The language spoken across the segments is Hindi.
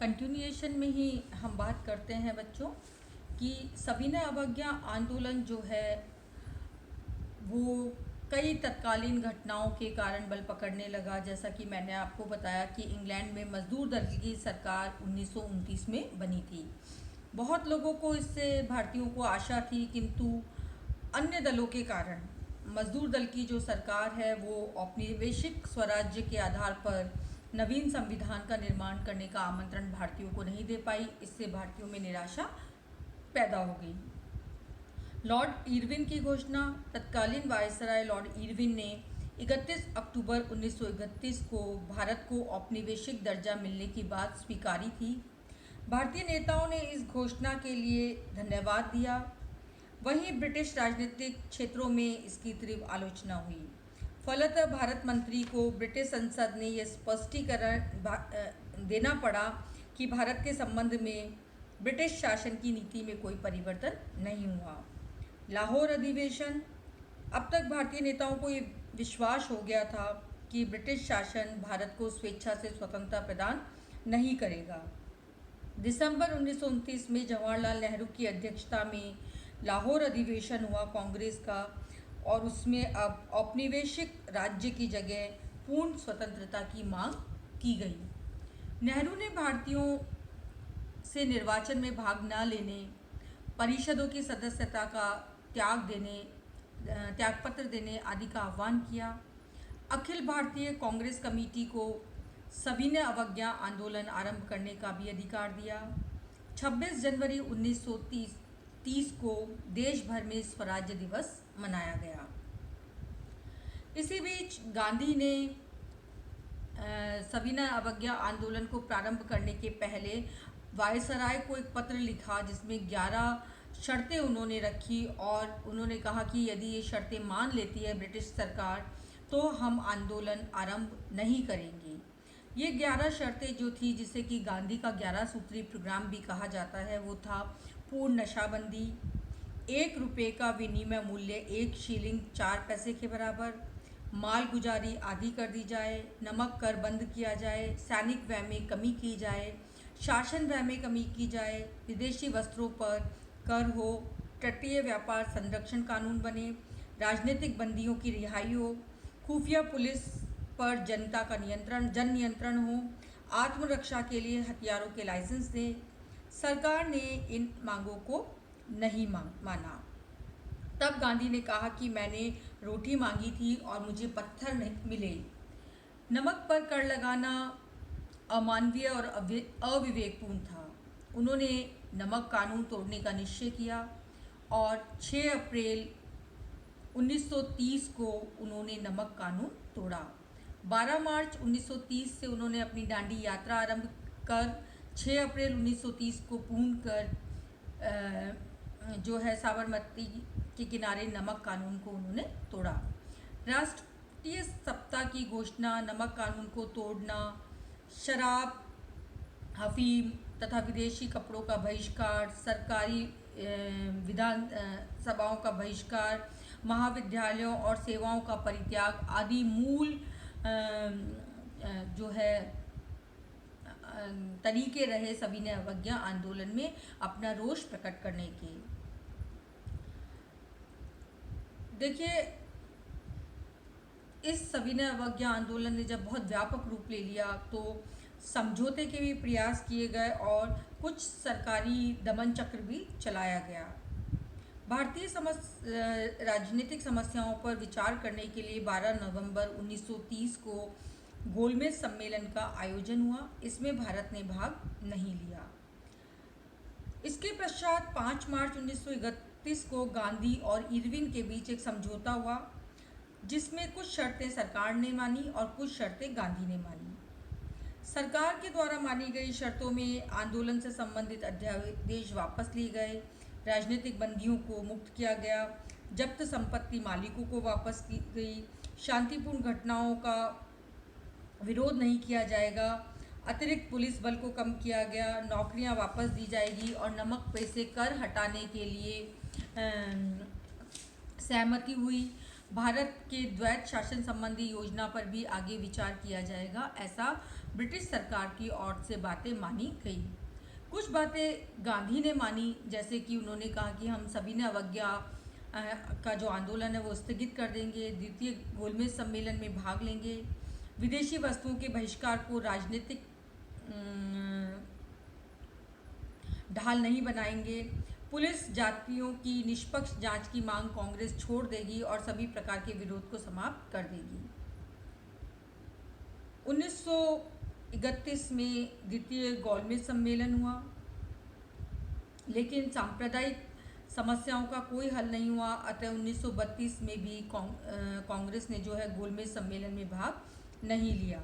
कंटिन्यूएशन में ही हम बात करते हैं बच्चों कि सविनय अवज्ञा आंदोलन जो है वो कई तत्कालीन घटनाओं के कारण बल पकड़ने लगा। जैसा कि मैंने आपको बताया कि इंग्लैंड में मजदूर दल की सरकार 1929 में बनी थी। बहुत लोगों को इससे भारतीयों को आशा थी, किंतु अन्य दलों के कारण मजदूर दल की जो सरकार है वो औपनिवेशिक स्वराज्य के आधार पर नवीन संविधान का निर्माण करने का आमंत्रण भारतीयों को नहीं दे पाई। इससे भारतीयों में निराशा पैदा हो गई। लॉर्ड इरविन की घोषणा। तत्कालीन वायसराय लॉर्ड इरविन ने 31 अक्टूबर 1931 को भारत को औपनिवेशिक दर्जा मिलने की बात स्वीकारी थी। भारतीय नेताओं ने इस घोषणा के लिए धन्यवाद दिया। वहीं ब्रिटिश राजनीतिक क्षेत्रों में इसकी तीव्र आलोचना हुई। फलतः भारत मंत्री को ब्रिटिश संसद ने यह स्पष्टीकरण देना पड़ा कि भारत के संबंध में ब्रिटिश शासन की नीति में कोई परिवर्तन नहीं हुआ। लाहौर अधिवेशन। अब तक भारतीय नेताओं को ये विश्वास हो गया था कि ब्रिटिश शासन भारत को स्वेच्छा से स्वतंत्रता प्रदान नहीं करेगा। दिसंबर 1929 में जवाहरलाल नेहरू की अध्यक्षता में लाहौर अधिवेशन हुआ कांग्रेस का, और उसमें अब औपनिवेशिक राज्य की जगह पूर्ण स्वतंत्रता की मांग की गई। नेहरू ने भारतीयों से निर्वाचन में भाग न लेने, परिषदों की सदस्यता का त्यागपत्र देने आदि का आह्वान किया। अखिल भारतीय कांग्रेस कमेटी को सविनय अवज्ञा आंदोलन आरंभ करने का भी अधिकार दिया। 26 जनवरी 1930 को देश भर में स्वराज्य दिवस मनाया गया। इसी बीच गांधी ने सविनय अवज्ञा आंदोलन को प्रारंभ करने के पहले वायसराय को एक पत्र लिखा, जिसमें 11 शर्तें उन्होंने रखी और उन्होंने कहा कि यदि ये शर्तें मान लेती है ब्रिटिश सरकार तो हम आंदोलन आरंभ नहीं करेंगे। ये 11 शर्तें जो थी, जिसे कि गांधी का 11 सूत्री प्रोग्राम भी कहा जाता है, वो था पूर्ण नशाबंदी, 1 रुपये का विनिमय मूल्य 1 शिलिंग 4 पैसे के बराबर, माल गुजारी आदि कर दी जाए, नमक कर बंद किया जाए, सैनिक व्यय में कमी की जाए, शासन व्यय में कमी की जाए, विदेशी वस्त्रों पर कर हो, तटीय व्यापार संरक्षण कानून बने, राजनीतिक बंदियों की रिहाई हो, खुफिया पुलिस पर जनता का जन नियंत्रण हो, आत्मरक्षा के लिए हथियारों के लाइसेंस दें। सरकार ने इन मांगों को नहीं माना। तब गांधी ने कहा कि मैंने रोटी मांगी थी और मुझे पत्थर नहीं मिले। नमक पर कर लगाना अमानवीय और अविवेकपूर्ण था। उन्होंने नमक कानून तोड़ने का निश्चय किया और 6 अप्रैल 1930 को उन्होंने नमक कानून तोड़ा। 12 मार्च 1930 से उन्होंने अपनी दांडी यात्रा आरंभ कर 6 अप्रैल 1930 को पूर्ण कर जो है साबरमती के किनारे नमक कानून को उन्होंने तोड़ा। राष्ट्रीय सप्ताह की घोषणा, नमक कानून को तोड़ना, शराब, अफीम तथा विदेशी कपड़ों का बहिष्कार, सरकारी विधान सभाओं का बहिष्कार, महाविद्यालयों और सेवाओं का परित्याग आदि मूल जो है तरीके रहे सविनय अवज्ञा आंदोलन में अपना रोष प्रकट करने के। देखिए, इस सविनय अवज्ञा आंदोलन ने जब बहुत व्यापक रूप ले लिया तो समझौते के भी प्रयास किए गए और कुछ सरकारी दमन चक्र भी चलाया गया। भारतीय राजनीतिक समस्याओं पर विचार करने के लिए 12 नवंबर 1930 को गोलमेज सम्मेलन का आयोजन हुआ। इसमें भारत ने भाग नहीं लिया। इसके पश्चात 5 मार्च 1931 को गांधी और इरविन के बीच एक समझौता हुआ, जिसमें कुछ शर्तें सरकार ने मानी और कुछ शर्तें गांधी ने मानी। सरकार के द्वारा मानी गई शर्तों में आंदोलन से संबंधित अध्यादेश वापस लिए गए, राजनीतिक बंदियों को मुक्त किया गया, जब्त संपत्ति मालिकों को वापस की गई, शांतिपूर्ण घटनाओं का विरोध नहीं किया जाएगा, अतिरिक्त पुलिस बल को कम किया गया, नौकरियां वापस दी जाएगी और नमक पे से कर हटाने के लिए सहमति हुई। भारत के द्वैत शासन संबंधी योजना पर भी आगे विचार किया जाएगा, ऐसा ब्रिटिश सरकार की ओर से बातें मानी गई। कुछ बातें गांधी ने मानी, जैसे कि उन्होंने कहा कि हम सभी ने अवज्ञा का जो आंदोलन है वो स्थगित कर देंगे, द्वितीय गोलमेज सम्मेलन में भाग लेंगे, विदेशी वस्तुओं के बहिष्कार को राजनीतिक ढाल नहीं बनाएंगे, पुलिस जातियों की निष्पक्ष जांच की मांग कांग्रेस छोड़ देगी और सभी प्रकार के विरोध को समाप्त कर देगी। 1931 में द्वितीय गोलमेज सम्मेलन हुआ, लेकिन सांप्रदायिक समस्याओं का कोई हल नहीं हुआ। अतः 1932 में भी कांग्रेस ने जो है गोलमेज सम्मेलन में भाग नहीं लिया।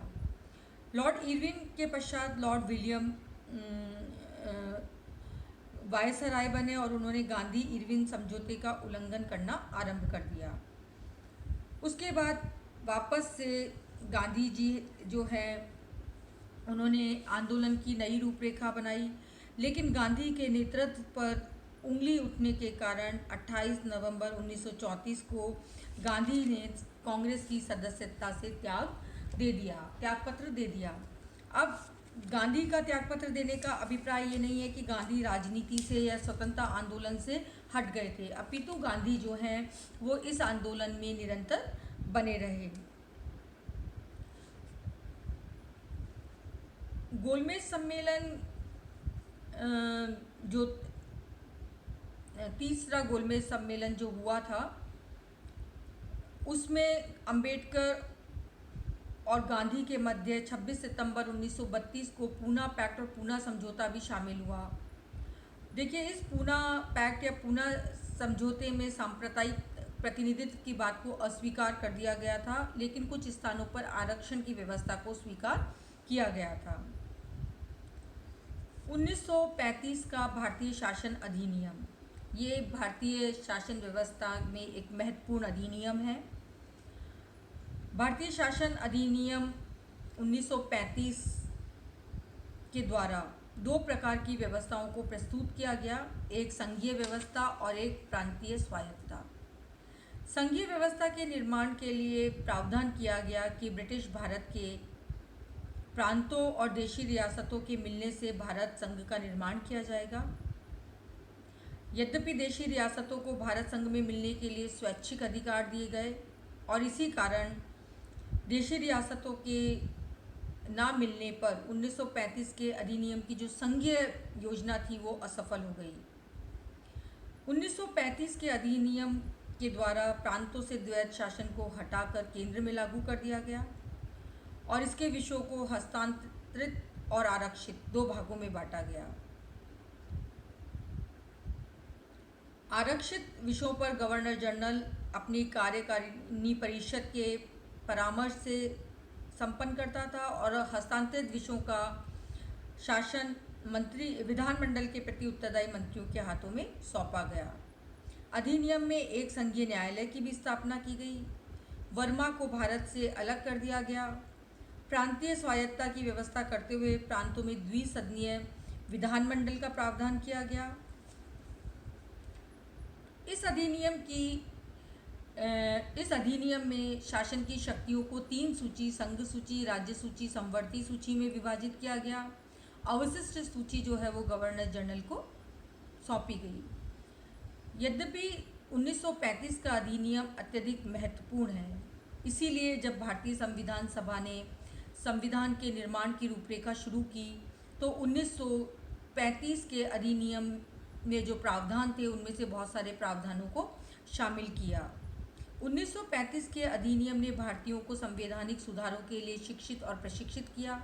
लॉर्ड इरविन के पश्चात लॉर्ड विलियम वायसराय बने और उन्होंने गांधी इरविन समझौते का उल्लंघन करना आरंभ कर दिया। उसके बाद वापस से गांधी जी जो है उन्होंने आंदोलन की नई रूपरेखा बनाई, लेकिन गांधी के नेतृत्व पर उंगली उठने के कारण 28 नवंबर 1934 को गांधी ने कांग्रेस की सदस्यता से त्यागपत्र दे दिया। अब गांधी का त्यागपत्र देने का अभिप्राय ये नहीं है कि गांधी राजनीति से या स्वतंत्रता आंदोलन से हट गए थे, अपितु गांधी जो हैं वो इस आंदोलन में निरंतर बने रहे। गोलमेज सम्मेलन जो तीसरा गोलमेज सम्मेलन जो हुआ था उसमें अंबेडकर और गांधी के मध्य 26 सितंबर 1932 को पूना पैक्ट और पूना समझौता भी शामिल हुआ। देखिए, इस पूना पैक्ट या पूना समझौते में सांप्रदायिक प्रतिनिधित्व की बात को अस्वीकार कर दिया गया था, लेकिन कुछ स्थानों पर आरक्षण की व्यवस्था को स्वीकार किया गया था। 1935 का भारतीय शासन अधिनियम, ये भारतीय शासन व्यवस्था में एक महत्वपूर्ण अधिनियम है। भारतीय शासन अधिनियम 1935 के द्वारा दो प्रकार की व्यवस्थाओं को प्रस्तुत किया गया, एक संघीय व्यवस्था और एक प्रांतीय स्वायत्तता। संघीय व्यवस्था के निर्माण के लिए प्रावधान किया गया कि ब्रिटिश भारत के प्रांतों और देशी रियासतों के मिलने से भारत संघ का निर्माण किया जाएगा। यद्यपि देशी रियासतों को भारत संघ में मिलने के लिए स्वैच्छिक अधिकार दिए गए और इसी कारण देशी रियासतों के ना मिलने पर 1935 के अधिनियम की जो संघीय योजना थी वो असफल हो गई। 1935 के अधिनियम के द्वारा प्रांतों से द्वैध शासन को हटाकर केंद्र में लागू कर दिया गया और इसके विषयों को हस्तांतरित और आरक्षित दो भागों में बांटा गया। आरक्षित विषयों पर गवर्नर जनरल अपनी कार्यकारिणी परिषद के परामर्श से संपन्न करता था और हस्तांतरित विषयों का शासन विधानमंडल के प्रति उत्तरदायी मंत्रियों के हाथों में सौंपा गया। अधिनियम में एक संघीय न्यायालय की भी स्थापना की गई। वर्मा को भारत से अलग कर दिया गया। प्रांतीय स्वायत्तता की व्यवस्था करते हुए प्रांतों में द्विसदनीय विधानमंडल का प्रावधान किया गया। इस अधिनियम में शासन की शक्तियों को 3 सूची, संघ सूची, राज्य सूची, समवर्ती सूची में विभाजित किया गया। अवशिष्ट सूची जो है वो गवर्नर जनरल को सौंपी गई। यद्यपि 1935 का अधिनियम अत्यधिक महत्वपूर्ण है, इसीलिए जब भारतीय संविधान सभा ने संविधान के निर्माण की रूपरेखा शुरू की तो 1935 के अधिनियम में जो प्रावधान थे उनमें से बहुत सारे प्रावधानों को शामिल किया। 1935 के अधिनियम ने भारतीयों को संवैधानिक सुधारों के लिए शिक्षित और प्रशिक्षित किया।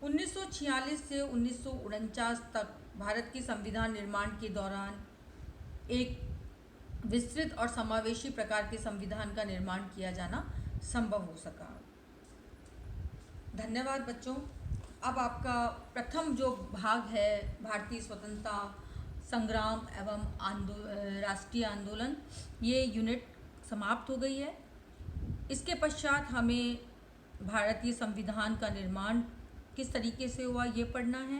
1946 से 1949 तक भारत के संविधान निर्माण के दौरान एक विस्तृत और समावेशी प्रकार के संविधान का निर्माण किया जाना संभव हो सका। धन्यवाद बच्चों। अब आपका प्रथम जो भाग है भारतीय स्वतंत्रता संग्राम एवं राष्ट्रीय आंदोलन, ये यूनिट समाप्त हो गई है। इसके पश्चात हमें भारतीय संविधान का निर्माण किस तरीके से हुआ ये पढ़ना है।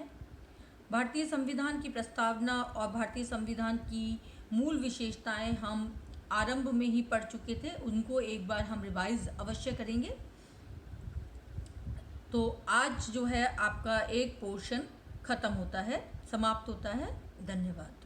भारतीय संविधान की प्रस्तावना और भारतीय संविधान की मूल विशेषताएं हम आरंभ में ही पढ़ चुके थे, उनको एक बार हम रिवाइज अवश्य करेंगे। तो आज जो है आपका एक पोर्शन ख़त्म होता है, समाप्त होता है। धन्यवाद।